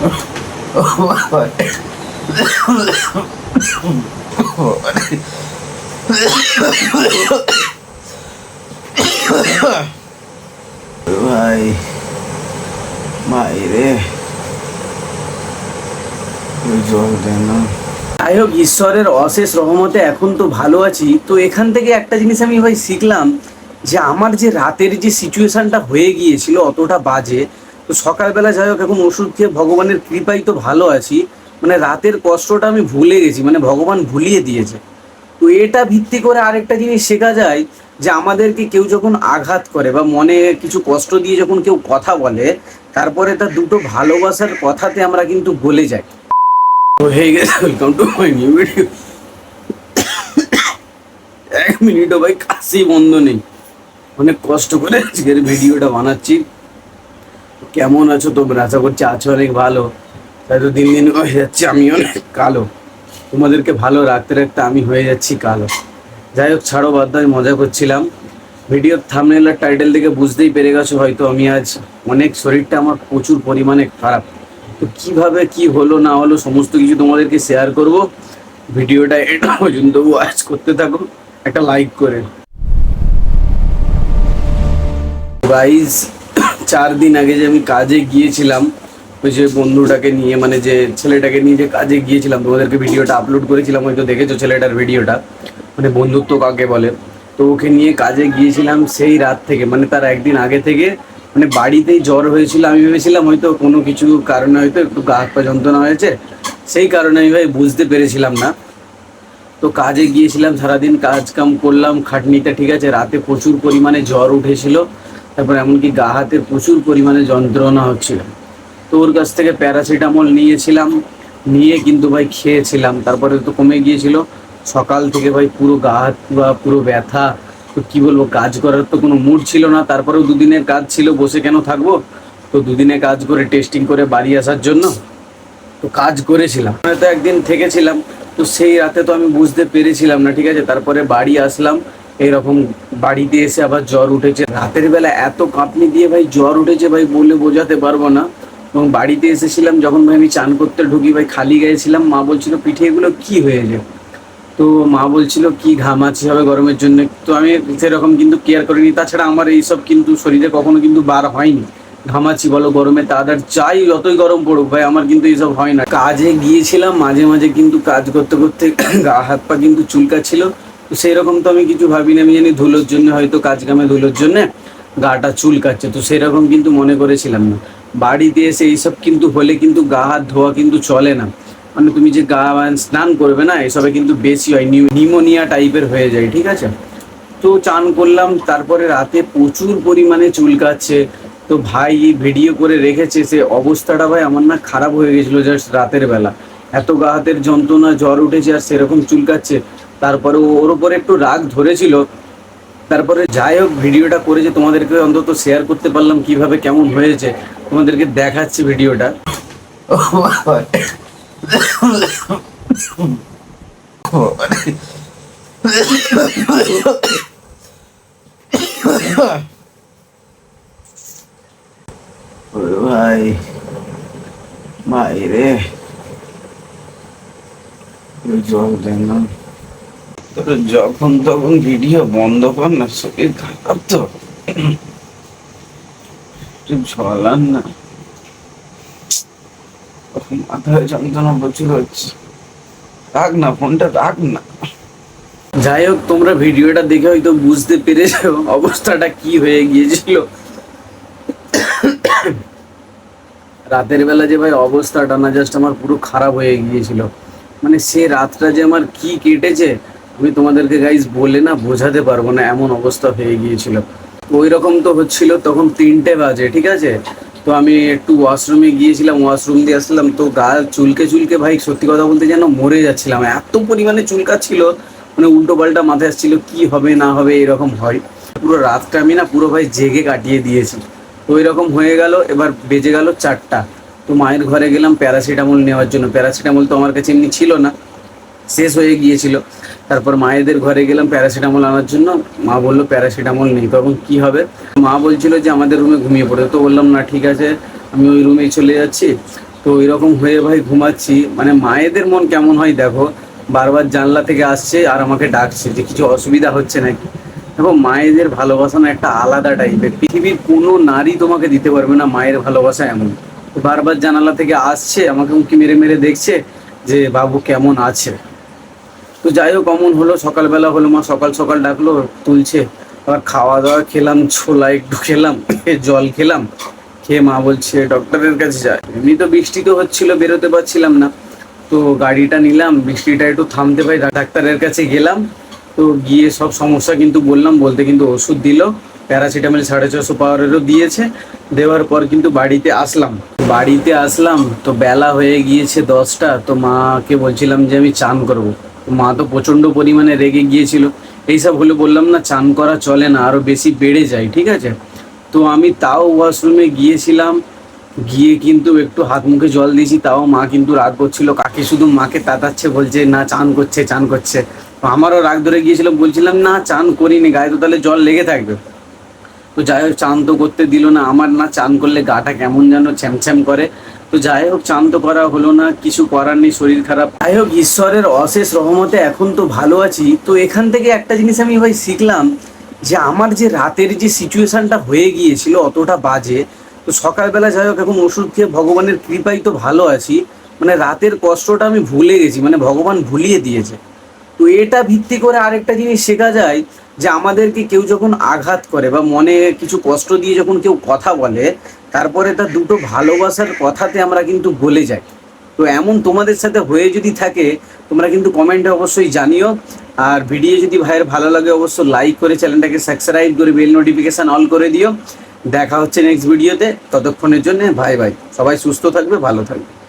ভাই মাইরে জল দেন না। যাই হোক, ঈশ্বরের অশেষ রহমতে এখন তো ভালো আছি। তো এখান থেকে একটা জিনিস আমি ভাই শিখলাম যে আমার যে রাতের যে সিচুয়েশনটা হয়ে গিয়েছিল অতটা বাজে, তো সকালবেলা যাই হোক এখন ওষুধ খেয়ে ভগবানের কৃপায় তো ভালো আছি। মানে রাতের কষ্টটা আমি ভুলে গেছি, মানে ভগবান ভুলিয়ে দিয়েছে। তো এটা ভিত্তি করে আরেকটা জিনিস শেখা যায় যে আমাদেরকে কেউ যখন আঘাত করে বা মনে কিছু কষ্ট দিয়ে যখন কেউ কথা বলে, তারপরে তার দুটো ভালোবাসার কথাতে আমরা কিন্তু গলে যাই। তো হয়ে গেছে, welcome to my new video. এক মিনিটও ভাই কাশি বন্ধ নেই, অনেক কষ্ট করে আজকের ভিডিওটা বানাচ্ছি। কেমন আছো তোমরা? আশা করছি আছো অনেক ভালো। তাই তো দিন দিন হয়ে যাচ্ছে আমি অনেক কালো, তোমাদেরকে ভালো রাখতে রাখতে আমি হয়ে যাচ্ছি কালো। যাই হোক ছাড়ো, বাদ দাও, আমি মজা করছিলাম। ভিডিওর থাম্বনেল আর টাইটেল থেকে বুঝতেই পেরে গেছো হয়তো আমি আজ অনেক, শরীরটা আমার প্রচুর পরিমাণে খারাপ। তো কিভাবে কি হলো না হলো সমস্ত কিছু তোমাদেরকে শেয়ার করব। ভিডিওটা এটা পর্যন্ত ওয়াচ করতে থাকো একটা লাইক করে। গাইস, 4 দিন আগে যে আমি কাজে গিয়েছিলাম ওই যে বন্ধুটাকে নিয়ে, মানে যে ছেলেটাকে নিয়ে যে কাজে গিয়েছিলাম, তোমাদেরকে ভিডিওটা আপলোড করেছিলাম, হয়তো দেখেছো ছেলেটার ভিডিওটা, মানে বন্ধুত্ব কাকে বলে। তো ওকে নিয়ে কাজে গিয়েছিলাম সেই রাত থেকে, মানে তার একদিন আগে থেকে মানে বাড়িতেই জ্বর হয়েছিল। আমি ভেবেছিলাম হয়তো কোনো কিছু কারণে হয়তো একটু গা হাত পা যন্ত্রণা হয়েছে, সেই কারণে আমি ভাই বুঝতে পেরেছিলাম না। তো কাজে গিয়েছিলাম, সারাদিন কাজ কাম করলাম খাটনিতে, ঠিক আছে। রাতে প্রচুর পরিমাণে জ্বর উঠেছিল, তারপর এমনকি গা হাতের প্রচুর পরিমাণে যন্ত্রণা হচ্ছিল। তো ওর কাছ থেকে প্যারাসিটামল নিয়েছিলাম, নিয়ে কিন্তু ভাই খেয়েছিলাম, তারপরে তো কমে গিয়েছিল। সকাল থেকে ভাই পুরো গা হাত বা পুরো ব্যথা। তো কী বলবো, কাজ করার তো কোনো মুড ছিল না। তারপরেও দুদিনের কাজ ছিল, বসে কেন থাকবো। তো দুদিনে কাজ করে টেস্টিং করে বাড়ি আসার জন্য তো কাজ করেছিলাম, হয়তো একদিন থেকেছিলাম। তো সেই রাতে তো আমি বুঝতে পেরেছিলাম না, ঠিক আছে। তারপরে বাড়ি আসলাম, এইরকম বাড়িতে এসে আবার জ্বর উঠেছে। রাতের বেলা এত কাঁপনি দিয়ে ভাই জ্বর উঠেছে ভাই বলে বোঝাতে পারবো না। এবং বাড়িতে এসেছিলাম যখন ভাই আমি চান করতে ঢুকি ভাই খালি গায়ে ছিলাম। মা বলছিল পিঠে এগুলো কী হয়েছে, তো মা বলছিল কি ঘামাচি হবে গরমের জন্য। তো আমি সেরকম কিন্তু কেয়ার করিনি। তাছাড়া আমার এইসব কিন্তু শরীরে কখনো কিন্তু বার হয়নি, ঘামাচি বলো গরমে তাদের চাই যতই গরম পড়ুক ভাই, আমার কিন্তু এইসব হয় না। কাজে গিয়েছিলাম, মাঝে মাঝে কিন্তু কাজ করতে করতে গা হাত পা কিন্তু চুলকাচ্ছিল। তো সেই রকম তো আমি কিছু ভাবিনি, আমি জানি ধুলোর জন্য, হয়তো কাজ কামে ধুলোর জন্য গাটা চুলকাচ্ছে, তো সেরকম কিন্তু মনে করেছিলাম না। বাড়িতে এসে এইসব কিন্তু হলে কিন্তু গা হাত ধোয়া কিন্তু চলে না। মানে তুমি যে গা স্নান করবে না, এসবে কিন্তু বেশি হয়, নিউমোনিয়া টাইপের হয়ে যায়, ঠিক আছে। তো চান করলাম, তারপরে রাতে প্রচুর পরিমাণে চুলকাচ্ছে। তো ভাই ভিডিও করে রেখেছে, সে অবস্থাটা ভাই আমার না খারাপ হয়ে গেছিলো জাস্ট রাতের বেলা। এত গা হাতের যন্ত্রণা, জ্বর উঠেছে আর সেরকম চুলকাচ্ছে। তারপরে ওর উপরে একটু রাগ ধরেছিল। তারপরে যাই হোক, ভিডিওটা করে যে তোমাদেরকে অন্তত শেয়ার করতে পারলাম কিভাবে কেমন হয়েছে, তোমাদেরকে দেখাচ্ছি ভিডিওটা। ভাই মাইরে জল দেন না। তোর যখন তখন ভিডিও বন্ধ কর না, শরীর খারাপ তো, ঝলান না, মাথায় যন্ত্রণা প্রচুর হচ্ছে। রাখ না ফোনটা, রাখ না। যাই হোক, তোমরা ভিডিওটা দেখে হয়তো বুঝতে পেরেছো অবস্থাটা কি হয়ে গিয়েছিল। রাতের বেলা যে ভাই অবস্থাটা না জাস্ট আমার পুরো খারাপ হয়ে গিয়েছিল। মানে সে রাতটা যে আমার কি কেটেছে আমি তোমাদেরকে গাইজ বলে না বোঝাতে পারবো না, এমন অবস্থা হয়ে গিয়েছিল। ওই রকম তো হচ্ছিল, তখন 3টে বাজে, ঠিক আছে। তো আমি একটু ওয়াশরুমে গিয়েছিলাম, ওয়াশরুম দিয়ে আসলাম, তো গা চুলকে চুলকে ভাই সত্যি কথা বলতে যেন মরে যাচ্ছিলাম, এত পরিমাণে চুলকাচ্ছিল। মানে উল্টো পাল্টা মাথায় আসছিল কি হবে না হবে এরকম হয়। পুরো রাতটা আমি না পুরো ভাই জেগে কাটিয়ে দিয়েছি। তো ওই রকম হয়ে গেল, এবার বেজে গেল 4টা। তো মায়ের ঘরে গেলাম প্যারাসিটামল নেওয়ার জন্য। প্যারাসিটামল তো আমার কাছে এমনি ছিল না, শেষ হয়ে গিয়েছিল। তারপর মায়েদের ঘরে গেলাম প্যারাসিটামল আনার জন্য। মা বললো প্যারাসিটামল নেই, তখন কি হবে। মা বলছিল যে আমাদের রুমে ঘুমিয়ে পড়ে। তো বললাম না ঠিক আছে, আমি ওই রুমেই চলে যাচ্ছি। তো এরকম হয়ে ভাই ঘুমাচ্ছি। মানে মায়েদের মন কেমন হয় দেখো, বারবার জানলা থেকে আসছে আর আমাকে ডাকছে যে কিছু অসুবিধা হচ্ছে নাকি। দেখো মায়েদের ভালোবাসা না একটা আলাদা টাইপের, পৃথিবীর কোনো নারী তোমাকে দিতে পারবে না মায়ের ভালোবাসা এমন। তো বারবার জানালা থেকে আসছে, আমাকে উঁকি মেরে মেরে দেখছে যে বাবু কেমন আছে। তো যাই হোক অমন হলো, সকালবেলা হলো, মা সকাল সকাল ডাকলো, তুলছে। আবার খাওয়া দাওয়া খেলাম, ছোলা একটু খেলাম, জল খেলাম, খেয়ে মা বলছে ডক্টরের কাছে যায়। এমনি তো বৃষ্টি তো হচ্ছিল, বেরোতে পারছিলাম না। তো গাড়িটা নিলাম, বৃষ্টিটা একটু থামতে পাই, ডাক্তারের কাছে গেলাম। তো গিয়ে সব সমস্যা কিন্তু বললাম, বলতে কিন্তু ওষুধ দিল, প্যারাসিটামল 650 পাওয়ারেরও দিয়েছে। দেওয়ার পর কিন্তু বাড়িতে আসলাম তো বেলা হয়ে গিয়েছে 10টা। তো মাকে বলছিলাম যে আমি চান করব। তো মা তো প্রচণ্ড পরিমাণে রেগে গিয়েছিল। এইসব হলে বললাম না চান করা চলে না, আরও বেশি বেড়ে যায়, ঠিক আছে। তো আমি তাও ওয়াশরুমে গিয়েছিলাম, গিয়ে কিন্তু একটু হাত মুখে জল দিয়েছি, তাও মা কিন্তু রাগ করছিল। কাকি শুধু মাকে তাতাচ্ছে, বলছে না চান করছে চান করছে। তো আমারও রাগ ধরে গিয়েছিল, বলছিলাম না চান করিনি, গায়ে তো তাহলে জল লেগে থাকবে। তো যাই হোক চান তো করতে দিল না, আমার না চান করলে গাটা কেমন যেন ছ্যামছ্যাম করে। তো যাই হোক চান তো করা হলো না, কিছু করার নেই, শরীর খারাপ। যাই হোক ঈশ্বরের অশেষ রহমতে এখন তো ভালো আছি। তো এখান থেকে একটা জিনিস আমি ভাই শিখলাম, যে আমার যে রাতের যে সিচুয়েশনটা হয়ে গিয়েছিল অতটা বাজে, তো সকালবেলা যাই হোক এখন ওষুধ খেয়ে ভগবানের কৃপায় তো ভালো আছি। মানে রাতের কষ্টটা আমি ভুলে গেছি, মানে ভগবান ভুলিয়ে দিয়েছে। তো এটা ভিত্তি করে আরেকটা জিনিস শেখা যায়, যে আমাদেরকে কেউ যখন আঘাত করে বা মনে কিছু কষ্ট দিয়ে যখন কেউ কথা বলে, তারপরে তার দুটো ভালোবাসার কথাতে আমরা কিন্তু গলে যাই। তো এমন তোমাদের সাথে হয়ে যদি থাকে, তোমরা কিন্তু কমেন্টে অবশ্যই জানিও। আর ভিডিও যদি ভাইয়ের ভালো লাগে অবশ্যই লাইক করে চ্যানেলটাকে সাবস্ক্রাইব করে বেল নোটিফিকেশান অল করে দিও। দেখা হচ্ছে নেক্সট ভিডিওতে, ততক্ষণের জন্য বাই বাই। সবাই সুস্থ থাকবে, ভালো থাকবে।